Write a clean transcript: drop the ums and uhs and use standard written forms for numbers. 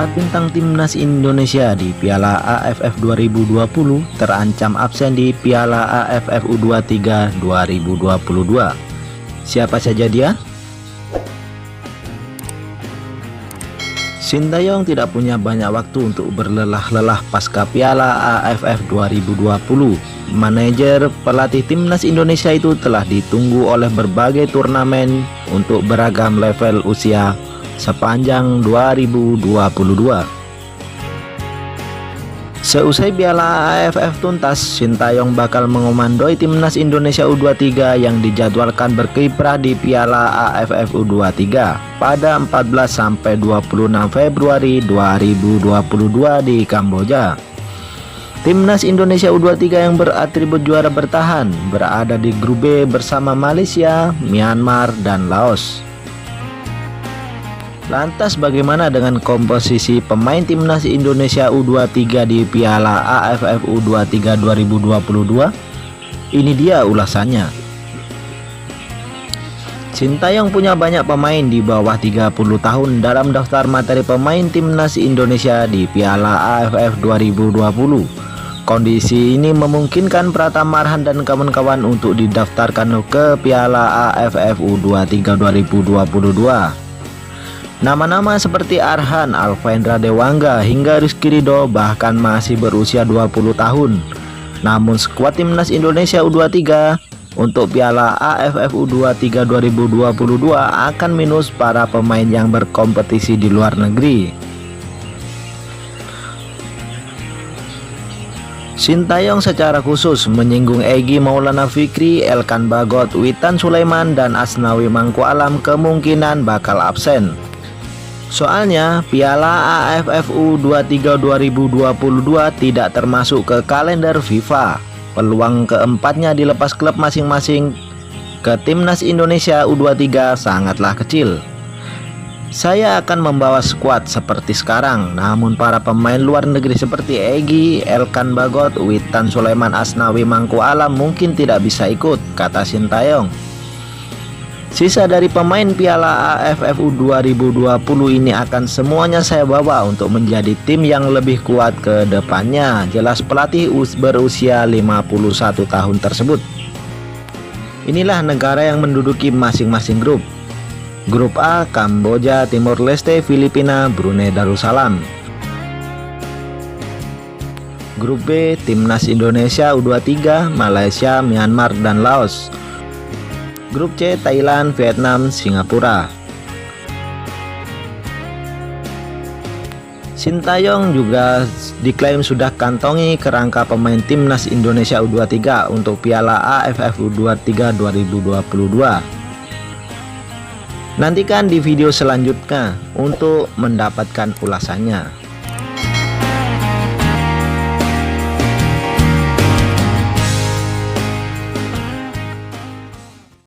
4 bintang timnas Indonesia di Piala AFF 2020 terancam absen di Piala AFF U23 2022. Siapa saja dia? Sintayong tidak punya banyak waktu untuk berlelah-lelah pasca Piala AFF 2020. Manajer pelatih timnas Indonesia itu telah ditunggu oleh berbagai turnamen untuk beragam level usia sepanjang 2022. Seusai Piala AFF tuntas, Sintayong bakal mengomandoi timnas Indonesia U23 yang dijadwalkan berkiprah di Piala AFF U23 pada 14-26 Februari 2022 di Kamboja. Timnas Indonesia U23 yang beratribut juara bertahan berada di grup B bersama Malaysia, Myanmar, dan Laos. Lantas bagaimana dengan komposisi pemain timnas Indonesia U23 di Piala AFF U23 2022? Ini dia ulasannya. Sintayong punya banyak pemain di bawah 30 tahun dalam daftar materi pemain timnas Indonesia di Piala AFF 2020. Kondisi ini memungkinkan Pratama Arhan dan kawan-kawan untuk didaftarkan ke Piala AFF U23 2022. Nama-nama seperti Arhan, Alvendra Dewangga, hingga Rizky Ridho bahkan masih berusia 20 tahun. Namun skuad timnas Indonesia U23 untuk Piala AFF U23 2022 akan minus para pemain yang berkompetisi di luar negeri. Sintayong secara khusus menyinggung Egy Maulana Fikri, Elkan Bagot, Witan Sulaiman, dan Asnawi Mangku Alam kemungkinan bakal absen. Soalnya Piala AFF U23 2022 tidak termasuk ke kalender FIFA. Peluang keempatnya dilepas klub masing-masing ke timnas Indonesia U23 sangatlah kecil. Saya akan membawa skuad seperti sekarang, namun para pemain luar negeri seperti Egy, Elkan Bagot, Witan Sulaiman, Asnawi Mangku Alam mungkin tidak bisa ikut, kata Sintayong. Sisa dari pemain Piala AFF U2020 ini akan semuanya saya bawa untuk menjadi tim yang lebih kuat ke depannya, jelas pelatih berusia 51 tahun tersebut. Inilah negara yang menduduki masing-masing grup. Grup A, Kamboja, Timor Leste, Filipina, Brunei Darussalam. Grup B, Timnas Indonesia U23, Malaysia, Myanmar, dan Laos. Grup C, Thailand, Vietnam, Singapura. Sintayong juga diklaim sudah kantongi kerangka pemain timnas Indonesia U23 untuk Piala AFF U23 2022. Nantikan di video selanjutnya untuk mendapatkan ulasannya.